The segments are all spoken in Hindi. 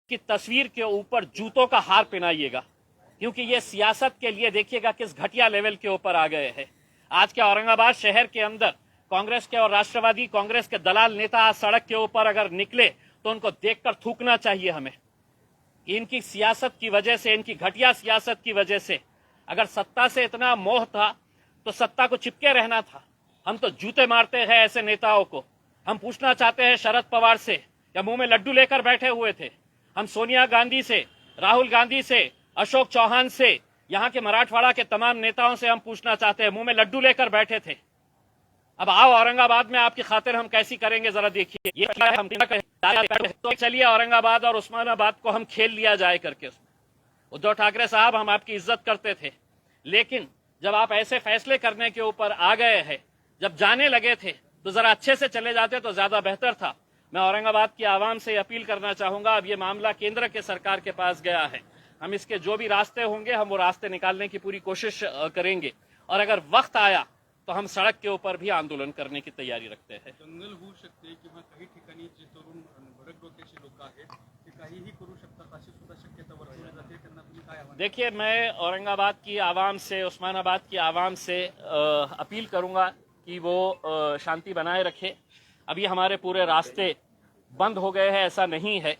की तस्वीर के ऊपर जूतों का हार पहनाइएगा, क्योंकि ये सियासत के लिए देखिएगा किस घटिया लेवल के ऊपर आ गए हैं। आज के औरंगाबाद शहर के अंदर कांग्रेस के और राष्ट्रवादी कांग्रेस के दलाल नेता आज सड़क के ऊपर अगर निकले तो उनको देखकर थूकना चाहिए हमें। इनकी सियासत की वजह से, इनकी घटिया सियासत की वजह से अगर सत्ता से इतना मोह था तो सत्ता को चिपके रहना था। हम तो जूते मारते हैं ऐसे नेताओं को। हम पूछना चाहते हैं शरद पवार से, या मुंह में लड्डू लेकर बैठे हुए थे? हम सोनिया गांधी से, राहुल गांधी से, अशोक चौहान से, यहाँ के मराठवाड़ा के तमाम नेताओं से हम पूछना चाहते हैं, मुंह में लड्डू लेकर बैठे थे। अब आओ औरंगाबाद में आपकी खातिर हम कैसी करेंगे जरा देखिए। ये हम तो चलिए औरंगाबाद और उस्मानाबाद को हम खेल लिया जाए करके। उद्धव ठाकरे साहब, हम आपकी इज्जत करते थे, लेकिन जब आप ऐसे फैसले करने के ऊपर आ गए हैं, जब जाने लगे थे तो जरा अच्छे से चले जाते तो ज्यादा बेहतर था। मैं औरंगाबाद की आवाम से अपील करना चाहूंगा, अब ये मामला केंद्र के सरकार के पास गया है। हम इसके जो भी रास्ते होंगे हम वो रास्ते निकालने की पूरी कोशिश करेंगे, और अगर वक्त आया तो हम सड़क के ऊपर भी आंदोलन करने की तयारी रखते हैं। दंगल होऊ शकते किंवा काही ठिकाणी जे तरुण भडक डोक्याचे लोक आहेत ते काहीही करू शकतात अशी सुद्धा शक्यता वर्तवली जाते, त्यांना तुम्ही काय आव्हान? देखिए, मैं औरंगाबाद की आवाम से, उस्मानाबाद की आवाम से अपील करूंगा कि वो शांति बनाए रखे। अभी हमारे पूरे रास्ते बंद हो गए हैं ऐसा नहीं है,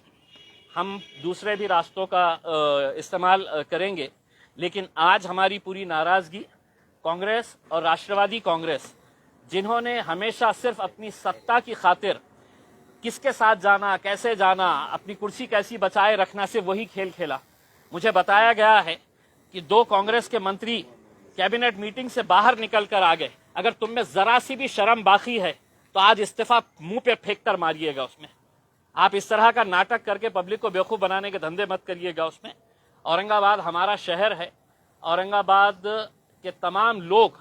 हम दूसरे भी रास्तों का इस्तेमाल करेंगे, लेकिन आज हमारी पूरी नाराजगी कांग्रेस और राष्ट्रवादी कांग्रेस, जिन्होंने हमेशा सिर्फ अपनी सत्ता की खातिर किसके साथ जाना, कैसे जाना, अपनी कुर्सी कैसी बचाए रखना, से वही खेल खेला। मुझे बताया गया है कि 2 कांग्रेस के मंत्री कैबिनेट मीटिंग से बाहर निकल कर आ गए। अगर तुम में जरा सी भी शर्म बाकी है तो आज इस्तीफा मुंह पे फेंक कर मारिएगा उसमें। आप इस तरह का नाटक करके पब्लिक को बेवकूफ बनाने के धंधे मत करिएगा उसमें। औरंगाबाद हमारा शहर है, औरंगाबाद के तमाम लोग,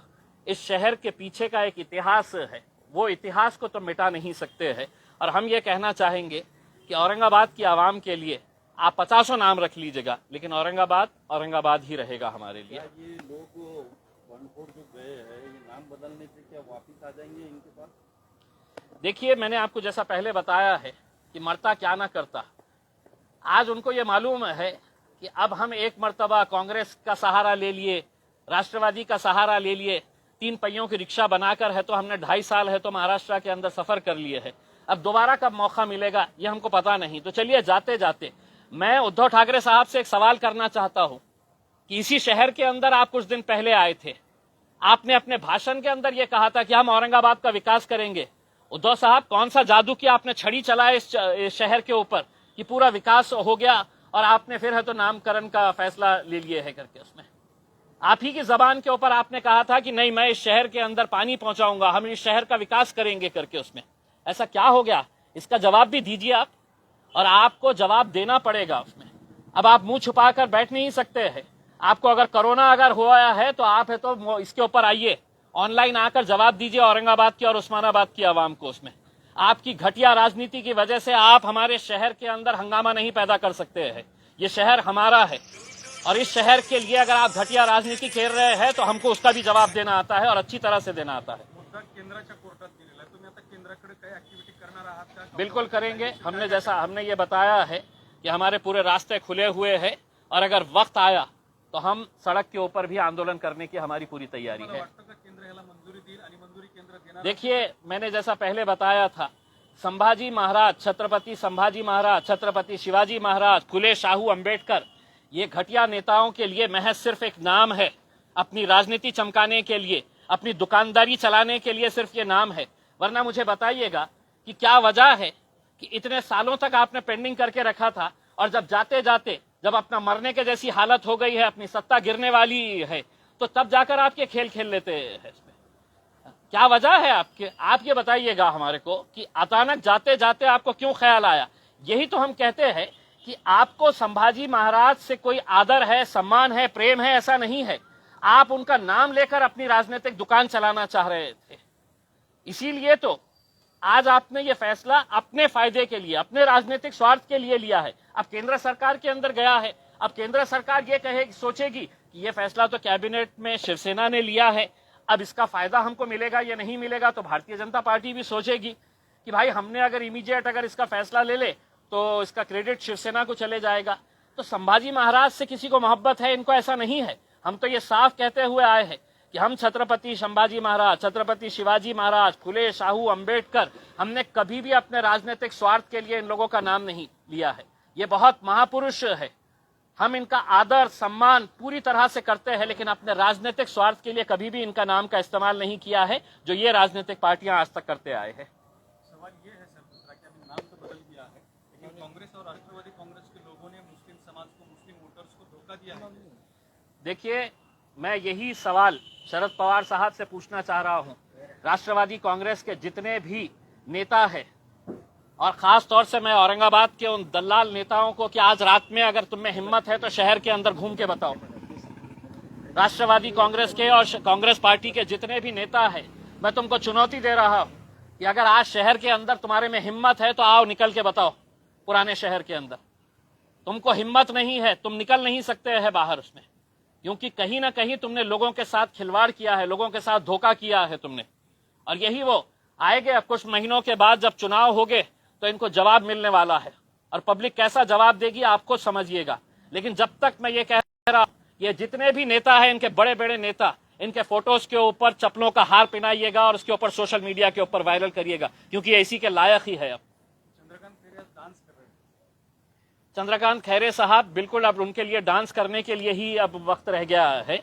इस शहर के पीछे का एक इतिहास है, वो इतिहास को तो मिटा नहीं सकते हैं। और हम ये कहना चाहेंगे कि औरंगाबाद की आवाम के लिए आप 50 नाम रख लीजिएगा, लेकिन औरंगाबाद औरंगाबाद ही रहेगा हमारे लिए। ये लोग 1-4 जो गए हैं, ये नाम बदलने से क्या वापिस आ जाएंगे इनके पास? देखिए, मैंने आपको जैसा पहले बताया है कि मरता क्या ना करता, आज उनको ये मालूम है कि अब हम एक मर्तबा कांग्रेस का सहारा ले लिए, राष्ट्रवादी का सहारा ले लिए, 3 पहियों की रिक्शा बनाकर है तो हमने 2.5 साल है तो महाराष्ट्र के अंदर सफर कर लिए है। अब दोबारा कब मौका मिलेगा ये हमको पता नहीं। तो चलिए, जाते जाते मैं उद्धव ठाकरे साहब से एक सवाल करना चाहता हूं कि इसी शहर के अंदर आप कुछ दिन पहले आए थे, आपने अपने भाषण के अंदर यह कहा था कि हम औरंगाबाद का विकास करेंगे। उद्धव साहब, कौन सा जादू किया आपने, छड़ी चलाए इस शहर के ऊपर कि पूरा विकास हो गया, और आपने फिर है तो नामकरण का फैसला ले लिए है करके। उसमें आप ही की जबान के ऊपर आपने कहा था कि नहीं, मैं इस शहर के अंदर पानी पहुंचाऊंगा, हम इस शहर का विकास करेंगे करके। उसमें ऐसा क्या हो गया, इसका जवाब भी दीजिए आप, और आपको जवाब देना पड़ेगा उसमें। अब आप मुंह छुपा कर बैठ नहीं सकते हैं। आपको अगर कोरोना अगर हुआ है तो आप है तो इसके ऊपर आइए, ऑनलाइन आकर जवाब दीजिए औरंगाबाद की और उस्मानाबाद की आवाम को। उसमें आपकी घटिया राजनीति की वजह से आप हमारे शहर के अंदर हंगामा नहीं पैदा कर सकते हैं। ये शहर हमारा है, और इस शहर के लिए अगर आप घटिया राजनीति खेल रहे हैं तो हमको उसका भी जवाब देना आता है, और अच्छी तरह से देना आता है। मुद्दा केंद्राच्या कोर्टात गेलेला आहे, तुम्ही आता केंद्राकडे काही ऍक्टिव्हिटी करणार आहात का? बिल्कुल करेंगे। हमने ये बताया है कि हमारे पूरे रास्ते खुले हुए हैं, और अगर वक्त आया तो हम सड़क के ऊपर भी आंदोलन करने की हमारी पूरी तैयारी है। केंद्र याला मंजुरी देईल आणि मंजुरी केंद्र देणार? देखिए, मैंने जैसा पहले बताया था, संभाजी महाराज, छत्रपति संभाजी महाराज, छत्रपति शिवाजी महाराज, फुले शाहू अंबेडकर, ये घटिया नेताओं के लिए महज सिर्फ एक नाम है। अपनी राजनीति चमकाने के लिए, अपनी दुकानदारी चलाने के लिए सिर्फ ये नाम है। वरना मुझे बताइएगा कि क्या वजह है कि इतने सालों तक आपने पेंडिंग करके रखा था, और जब जाते जाते जब अपना मरने के जैसी हालत हो गई है, अपनी सत्ता गिरने वाली है, तो तब जाकर आप ये खेल खेल लेते हैं। क्या वजह है आपके? आप ये बताइएगा हमारे को कि अचानक जाते जाते आपको क्यों ख्याल आया। यही तो हम कहते हैं कि आपको संभाजी महाराज से कोई आदर है, सम्मान है, प्रेम है, ऐसा नहीं है। आप उनका नाम लेकर अपनी राजनीतिक दुकान चलाना चाह रहे थे, इसीलिए तो आज आपने ये फैसला अपने फायदे के लिए, अपने राजनीतिक स्वार्थ के लिए लिया है। अब केंद्र सरकार के अंदर गया है, अब केंद्र सरकार ये सोचेगी कि ये फैसला तो कैबिनेट में शिवसेना ने लिया है, अब इसका फायदा हमको मिलेगा या नहीं मिलेगा। तो भारतीय जनता पार्टी भी सोचेगी कि भाई हमने अगर इमीडिएट अगर इसका फैसला ले ले तो इसका क्रेडिट शिवसेना को चले जाएगा। तो संभाजी महाराज से किसी को मोहब्बत है, इनको ऐसा नहीं है। हम तो ये साफ कहते हुए आए हैं कि हम छत्रपति संभाजी महाराज, छत्रपति शिवाजी महाराज, फुले, शाहू, अंबेडकर, हमने कभी भी अपने राजनीतिक स्वार्थ के लिए इन लोगों का नाम नहीं लिया है। ये बहुत महापुरुष है, हम इनका आदर सम्मान पूरी तरह से करते हैं, लेकिन अपने राजनीतिक स्वार्थ के लिए कभी भी इनका नाम का इस्तेमाल नहीं किया है, जो ये राजनीतिक पार्टियां आज तक करते आए हैं। सवाल ये है सर दूसरा कि अभी नाम तो बदल गया है, लेकिन कांग्रेस और राष्ट्रवादी कांग्रेस के लोगों ने मुस्लिम समाज को, मुस्लिम वोटर्स को धोखा दिया है। देखिए, मैं यही सवाल शरद पवार साहब से पूछना चाह रहा हूं। राष्ट्रवादी कांग्रेस के जितने भी नेता हैं, और खास तौर से मैं औरंगाबाद के उन दलाल नेताओं को कि आज रात में अगर तुम में हिम्मत है तो शहर के अंदर घूम के बताओ। राष्ट्रवादी कांग्रेस के और कांग्रेस पार्टी के जितने भी नेता हैं, मैं तुमको चुनौती दे रहा हूं कि अगर आज शहर के अंदर तुम्हारे में हिम्मत है तो आओ, निकल के बताओ। पुराने शहर के अंदर तुमको हिम्मत नहीं है, तुम निकल नहीं सकते हैं बाहर उसमें, क्योंकि कहीं ना कहीं तुमने लोगों के साथ खिलवाड़ किया है, लोगों के साथ धोखा किया है तुमने। और यही वो आएंगे अब कुछ महीनों के बाद, जब चुनाव होंगे तो इनको जवाब मिलने वाला है, और पब्लिक कैसा जवाब देगी आप खुद समझिएगा। लेकिन जब तक मैं ये कह रहा, ये जितने भी नेता हैं, इनके बड़े बड़े नेता, इनके फोटोज के ऊपर चप्पलों का हार पहनाइएगा और उसके ऊपर सोशल मीडिया के ऊपर वायरल करिएगा, क्योंकि ये इसी के लायक ही है। अब चंद्रकांत खैरे डांस कर रहे हैं। चंद्रकांत खैरे साहब बिल्कुल अब उनके लिए डांस करने के लिए ही अब वक्त रह गया है,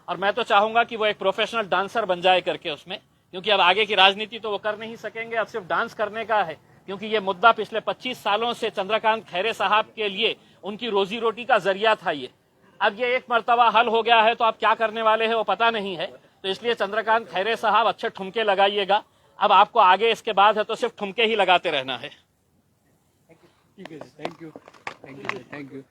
और मैं तो चाहूंगा कि वो एक प्रोफेशनल डांसर बन जाए करके उसमें, क्योंकि अब आगे की राजनीति तो वो कर नहीं सकेंगे, अब सिर्फ डांस करने का है। क्योंकि ये मुद्दा पिछले 25 सालों से चंद्रकांत खैरे साहब के लिए उनकी रोजी रोटी का जरिया था ये। अब ये एक मर्तबा हल हो गया है तो आप क्या करने वाले हैं वो पता नहीं है। तो इसलिए चंद्रकांत खैरे साहब अच्छे ठुमके लगाइएगा, अब आपको आगे इसके बाद है तो सिर्फ ठुमके ही लगाते रहना है। ठीक है, thank you, thank you, thank you.